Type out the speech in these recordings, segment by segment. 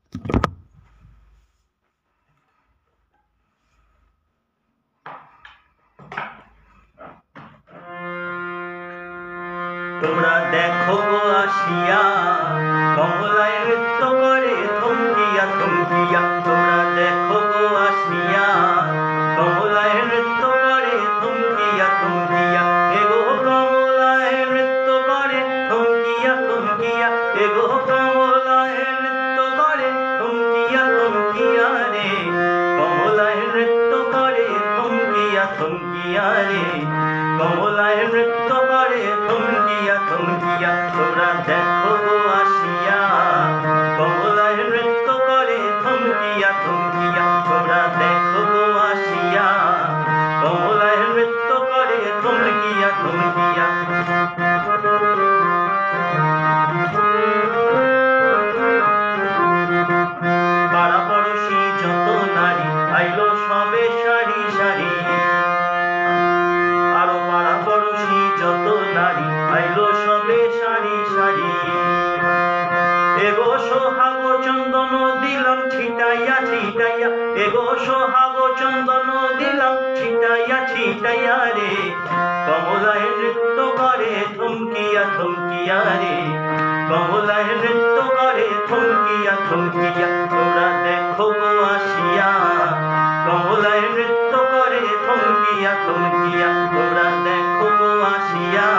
তোমরা দেখো গো আসিয়া কমলায় নৃত্য করে থমকিয়া থমকিয়া। তোমরা দেখো গো আসিয়া কমলায় নৃত্য করে থমকিয়া থমকিয়া। এগো কমলায় নৃত্য করে থমকিয়া থমকিয়া। এগো কমলায় নৃত্য করে থমকিয়া থমকিয়া রে। কমলায় নৃত্য করে থমকিয়া থমকিয়া রে। কমলায় নৃত্য করে থমকিয়া থমকিয়া। তোমরা দেখো গো আসিয়া কমলায় নৃত্য করে থমকিয়া থমকিয়া। তোমরা দেখো গো আসিয়া কমলায় নৃত্য করে থমকিয়া থমকিয়া। পাড়া পড়শি যত নারী আইলো সবে সারি সারি। আরো পাড়া পড়শি যত নারী আইলো সবে সারি সারি। এগো সোহাগ চন্দন দিলাম ছিটাইয়া ছিটাইয়া। এগো সোহাগ চন্দন দিলাম ছিটাইয়া ছিটাইয়া রে। কমলায় নৃত্য করে থমকিয়া থমকিয়া রে। কমলায় নৃত্য করে থমকিয়া থমকিয়া। তোমরা দেখো গো আসিয়া কমলায় নৃত্য করে থমকিয়া থমকিয়া। তোমরা দেখো গো আসিয়া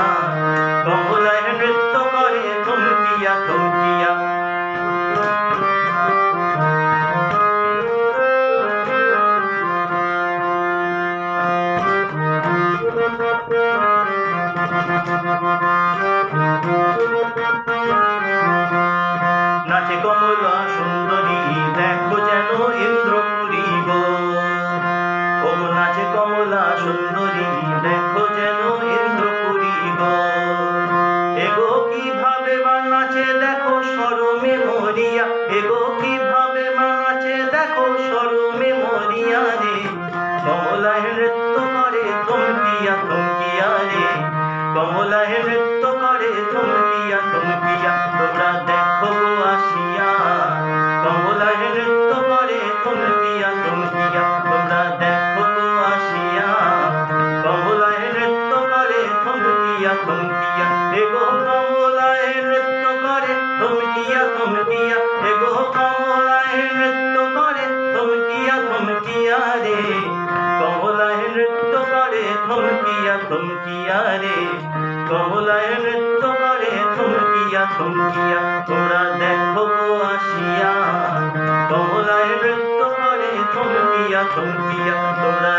কমলায় নৃত্য করে থমকিয়া থমকিয়া। নাচে কমলা সুন্দরী দেখো যেন ইন্দ্রপুরী গো। ও নাচে কমলা সুন্দরী দেখো যেন ইন্দ্রপুরী গো। এগো কিভাবে বা নাচে দেখো শরমে মরিয়া। এগো কিভাবে বা নাচে দেখো শরমে মরিয়া রে। কমলায় নৃত্য করে থমকিয়া থমকিয়া রে। কমলায় নৃত্য করে থমকিয়া থমকিয়া। তোমরা দেখো গো আসিয়া কমলায় নৃত্য করে থমকিয়া থমকিয়া। তোমরা দেখো গো আসিয়া কমলায় নৃত্য করে থমকিয়া থমকিয়া। এগো কমলায় নৃত্য করে থমকিয়া থমকিয়া। এগো কমলায় নৃত্য করে থমকিয়া থমকিয়া রে। কমলায় নৃত্য করে থমকিয়া থমকিয়া রে। কমলায় নৃত্য করে থমকিয়া থমকিয়া। তোমরা দেখো গো আসিয়া কমলায় নৃত্য করে থমকিয়া থমকিয়া। তোমরা